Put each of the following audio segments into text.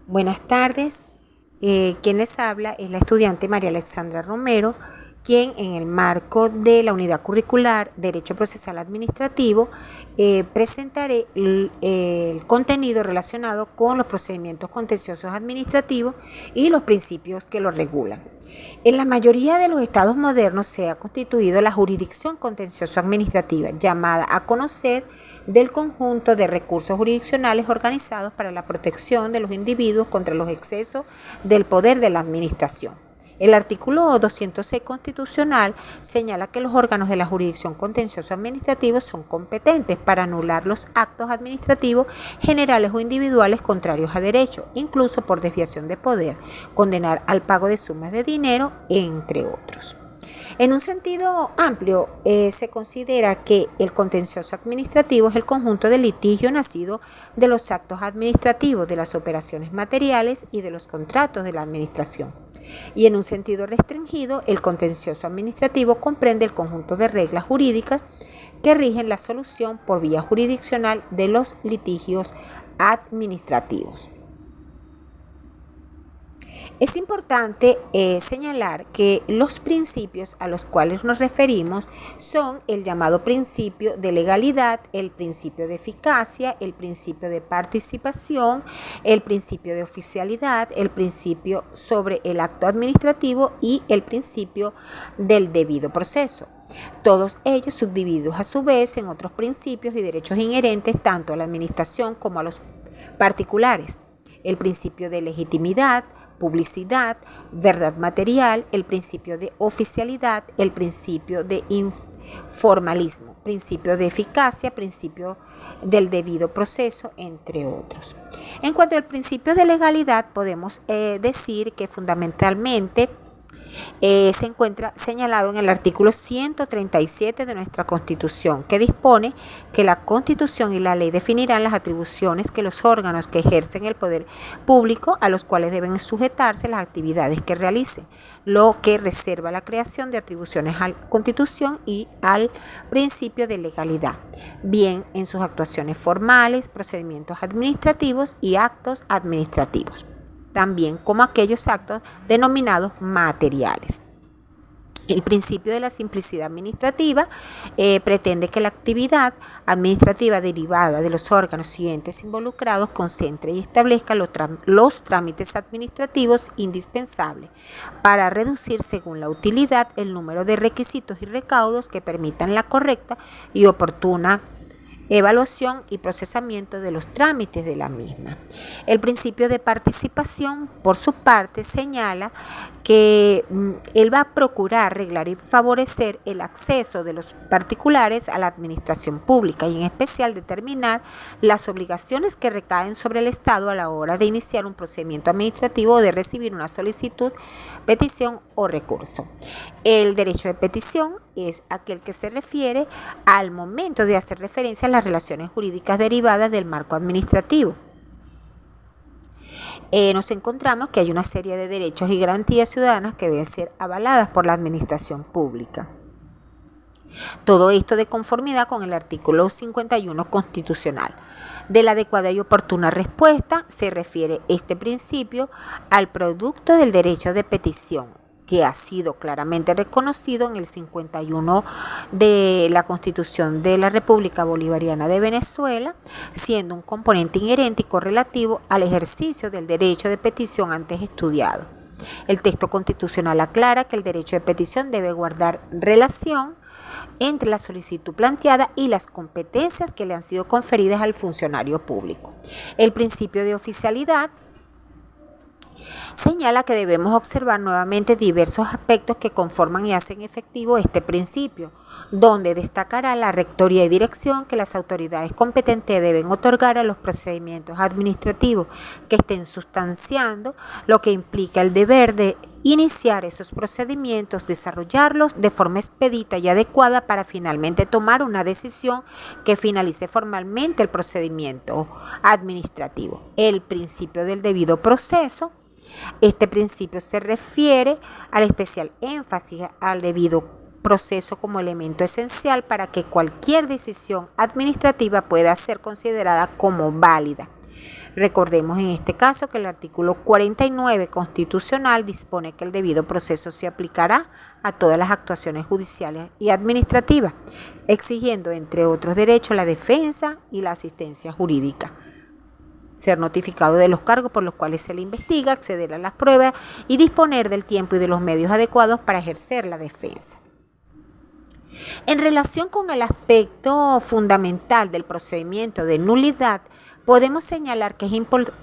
Buenas tardes. Quien les habla es la estudiante María Alexandra Romero, quien en el marco de la unidad curricular Derecho Procesal Administrativo presentaré el contenido relacionado con los procedimientos contenciosos administrativos y los principios que los regulan. En la mayoría de los estados modernos se ha constituido la jurisdicción contencioso administrativa, llamada a conocer del conjunto de recursos jurisdiccionales organizados para la protección de los individuos contra los excesos del poder de la administración. El artículo 206 constitucional señala que los órganos de la jurisdicción contencioso administrativa son competentes para anular los actos administrativos generales o individuales contrarios a derecho, incluso por desviación de poder, condenar al pago de sumas de dinero, entre otros. En un sentido amplio, se considera que el contencioso administrativo es el conjunto de litigio nacido de los actos administrativos, de las operaciones materiales y de los contratos de la administración. Y en un sentido restringido, el contencioso administrativo comprende el conjunto de reglas jurídicas que rigen la solución por vía jurisdiccional de los litigios administrativos. Es importante señalar que los principios a los cuales nos referimos son el llamado principio de legalidad, el principio de eficacia, el principio de participación, el principio de oficialidad, el principio sobre el acto administrativo y el principio del debido proceso. Todos ellos subdivididos a su vez en otros principios y derechos inherentes tanto a la administración como a los particulares. El principio de legitimidad, publicidad, verdad material, el principio de oficialidad, el principio de informalismo, principio de eficacia, principio del debido proceso, entre otros. En cuanto al principio de legalidad, podemos decir que fundamentalmente se encuentra señalado en el artículo 137 de nuestra Constitución, que dispone que la Constitución y la ley definirán las atribuciones que los órganos que ejercen el poder público a los cuales deben sujetarse las actividades que realicen, lo que reserva la creación de atribuciones a la Constitución y al principio de legalidad, bien en sus actuaciones formales, procedimientos administrativos y actos administrativos, también como aquellos actos denominados materiales. El principio de la simplicidad administrativa pretende que la actividad administrativa derivada de los órganos y entes involucrados concentre y establezca los trámites administrativos indispensables para reducir según la utilidad el número de requisitos y recaudos que permitan la correcta y oportuna evaluación y procesamiento de los trámites de la misma. El principio de participación, por su parte, señala que él va a procurar arreglar y favorecer el acceso de los particulares a la administración pública y en especial determinar las obligaciones que recaen sobre el Estado a la hora de iniciar un procedimiento administrativo o de recibir una solicitud, petición o recurso. El derecho de petición es aquel que se refiere al momento de hacer referencia a las relaciones jurídicas derivadas del marco administrativo. Nos encontramos que hay una serie de derechos y garantías ciudadanas que deben ser avaladas por la administración pública. Todo esto de conformidad con el artículo 51 constitucional. De la adecuada y oportuna respuesta se refiere este principio al producto del derecho de petición, que ha sido claramente reconocido en el 51 de la Constitución de la República Bolivariana de Venezuela, siendo un componente inherente y correlativo al ejercicio del derecho de petición antes estudiado. El texto constitucional aclara que el derecho de petición debe guardar relación entre la solicitud planteada y las competencias que le han sido conferidas al funcionario público. El principio de oficialidad señala que debemos observar nuevamente diversos aspectos que conforman y hacen efectivo este principio, donde destacará la rectoría y dirección que las autoridades competentes deben otorgar a los procedimientos administrativos que estén sustanciando, lo que implica el deber de iniciar esos procedimientos, desarrollarlos de forma expedita y adecuada para finalmente tomar una decisión que finalice formalmente el procedimiento administrativo. El principio del debido proceso. Este principio se refiere al especial énfasis al debido proceso como elemento esencial para que cualquier decisión administrativa pueda ser considerada como válida. Recordemos en este caso que el artículo 49 constitucional dispone que el debido proceso se aplicará a todas las actuaciones judiciales y administrativas, exigiendo, entre otros derechos, la defensa y la asistencia jurídica, ser notificado de los cargos por los cuales se le investiga, acceder a las pruebas y disponer del tiempo y de los medios adecuados para ejercer la defensa. En relación con el aspecto fundamental del procedimiento de nulidad, podemos señalar que es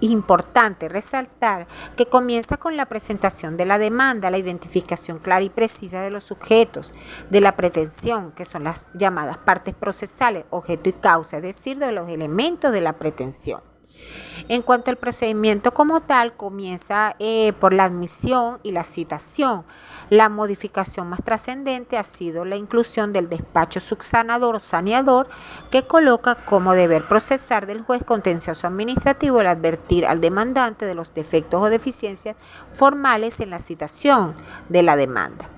importante resaltar que comienza con la presentación de la demanda, la identificación clara y precisa de los sujetos de la pretensión, que son las llamadas partes procesales, objeto y causa, es decir, de los elementos de la pretensión. En cuanto al procedimiento como tal, comienza por la admisión y la citación. La modificación más trascendente ha sido la inclusión del despacho subsanador o saneador, que coloca como deber procesar del juez contencioso administrativo el advertir al demandante de los defectos o deficiencias formales en la citación de la demanda.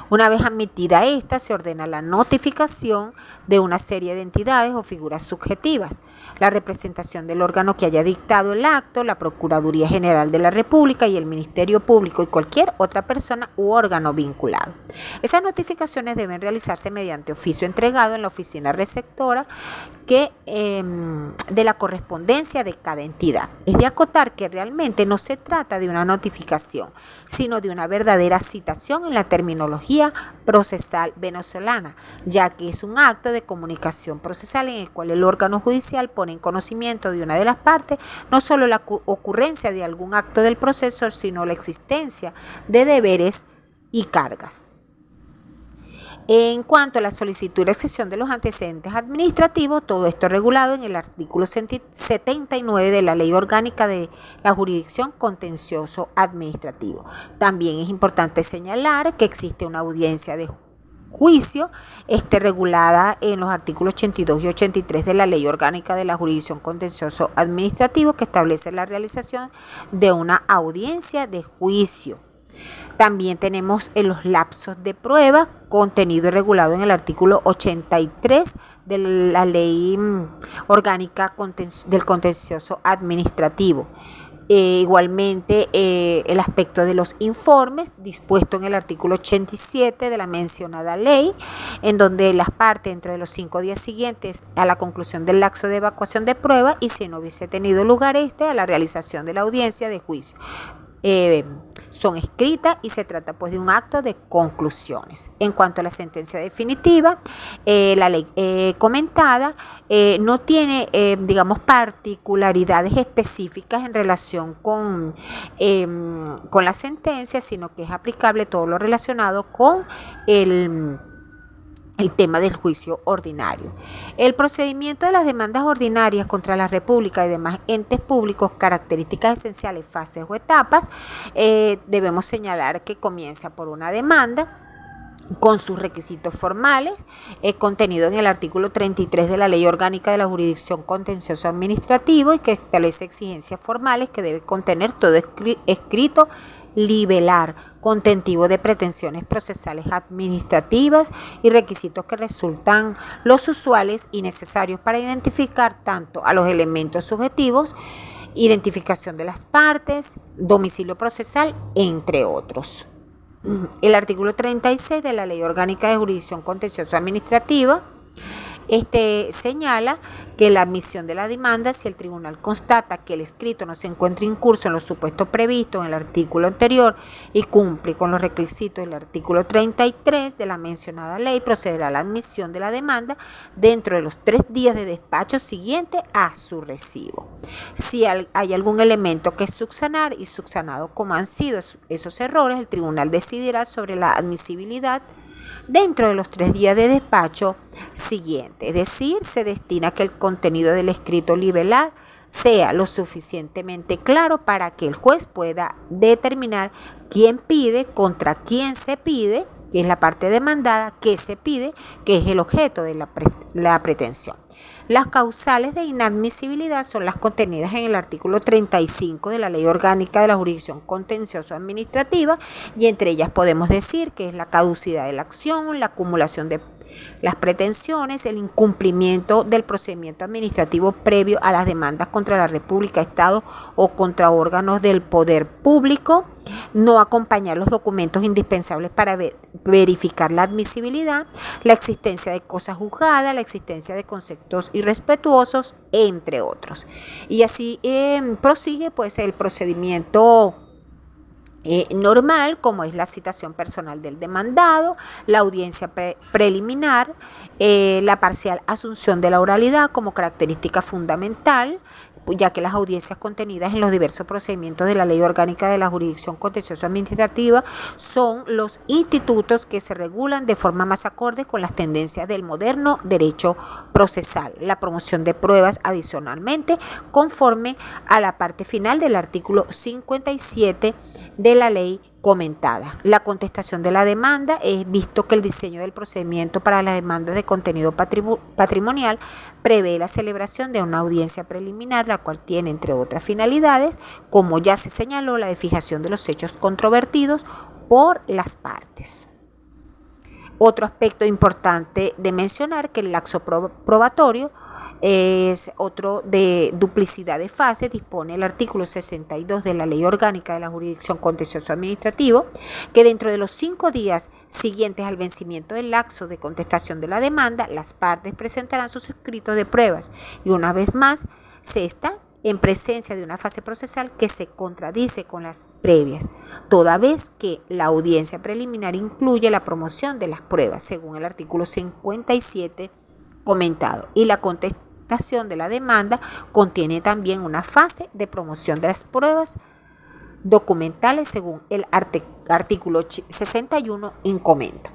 Una vez admitida esta, se ordena la notificación de una serie de entidades o figuras subjetivas, la representación del órgano que haya dictado el acto, la Procuraduría General de la República y el Ministerio Público y cualquier otra persona u órgano vinculado. Esas notificaciones deben realizarse mediante oficio entregado en la oficina receptora de la correspondencia de cada entidad. Es de acotar que realmente no se trata de una notificación, sino de una verdadera citación en la terminología procesal venezolana, ya que es un acto de comunicación procesal en el cual el órgano judicial pone en conocimiento de una de las partes no solo la ocurrencia de algún acto del proceso, sino la existencia de deberes y cargas. En cuanto a la solicitud y excepción de los antecedentes administrativos, todo esto es regulado en el artículo 79 de la Ley Orgánica de la Jurisdicción Contencioso Administrativo. También es importante señalar que existe una audiencia de juicio regulada en los artículos 82 y 83 de la Ley Orgánica de la Jurisdicción Contencioso Administrativo, que establece la realización de una audiencia de juicio. También tenemos en los lapsos de prueba, contenido y regulado en el artículo 83 de la Ley Orgánica del Contencioso Administrativo. Igualmente, el aspecto de los informes, dispuesto en el artículo 87 de la mencionada ley, en donde las partes, dentro de los 5 días siguientes a la conclusión del lapso de evacuación de prueba, y si no hubiese tenido lugar a la realización de la audiencia de juicio, son escritas y se trata pues de un acto de conclusiones. En cuanto a la sentencia definitiva, la ley comentada no tiene, particularidades específicas en relación con la sentencia, sino que es aplicable todo lo relacionado con el tema del juicio ordinario. El procedimiento de las demandas ordinarias contra la República y demás entes públicos, características esenciales, fases o etapas, debemos señalar que comienza por una demanda con sus requisitos formales, contenido en el artículo 33 de la Ley Orgánica de la Jurisdicción Contencioso Administrativo, y que establece exigencias formales que debe contener todo escrito libelar, contentivo de pretensiones procesales administrativas y requisitos que resultan los usuales y necesarios para identificar tanto a los elementos subjetivos, identificación de las partes, domicilio procesal, entre otros. El artículo 36 de la Ley Orgánica de Jurisdicción Contencioso Administrativa señala que la admisión de la demanda, si el tribunal constata que el escrito no se encuentra incurso en los supuestos previstos en el artículo anterior y cumple con los requisitos del artículo 33 de la mencionada ley, procederá a la admisión de la demanda dentro de los 3 días de despacho siguiente a su recibo. Si hay algún elemento que subsanar y subsanado como han sido esos errores, el tribunal decidirá sobre la admisibilidad dentro de los 3 días de despacho siguiente. Es decir, se destina a que el contenido del escrito libelar sea lo suficientemente claro para que el juez pueda determinar quién pide, contra quién se pide, que es la parte demandada, qué se pide, que es el objeto de la pretensión. Las causales de inadmisibilidad son las contenidas en el artículo 35 de la Ley Orgánica de la Jurisdicción Contencioso Administrativa, y entre ellas podemos decir que es la caducidad de la acción, la acumulación de Las pretensiones, el incumplimiento del procedimiento administrativo previo a las demandas contra la República, Estado o contra órganos del poder público, no acompañar los documentos indispensables para verificar la admisibilidad, la existencia de cosas juzgadas, la existencia de conceptos irrespetuosos, entre otros. Y así prosigue pues el procedimiento normal, como es la citación personal del demandado, la audiencia preliminar, la parcial asunción de la oralidad como característica fundamental, ya que las audiencias contenidas en los diversos procedimientos de la Ley Orgánica de la Jurisdicción Contencioso Administrativa son los institutos que se regulan de forma más acorde con las tendencias del moderno derecho procesal. La promoción de pruebas adicionalmente conforme a la parte final del artículo 57 de la ley comentada. La contestación de la demanda es visto que el diseño del procedimiento para las demandas de contenido patrimonial prevé la celebración de una audiencia preliminar, la cual tiene, entre otras finalidades, como ya se señaló, la de fijación de los hechos controvertidos por las partes. Otro aspecto importante de mencionar que el lapso probatorio es otro de duplicidad de fases, dispone el artículo 62 de la Ley Orgánica de la Jurisdicción Contencioso Administrativo, que dentro de los 5 días siguientes al vencimiento del lapso de contestación de la demanda, las partes presentarán sus escritos de pruebas y una vez más se está en presencia de una fase procesal que se contradice con las previas, toda vez que la audiencia preliminar incluye la promoción de las pruebas, según el artículo 57 comentado, y la contestación de la demanda contiene también una fase de promoción de las pruebas documentales según el artículo 61 en comento.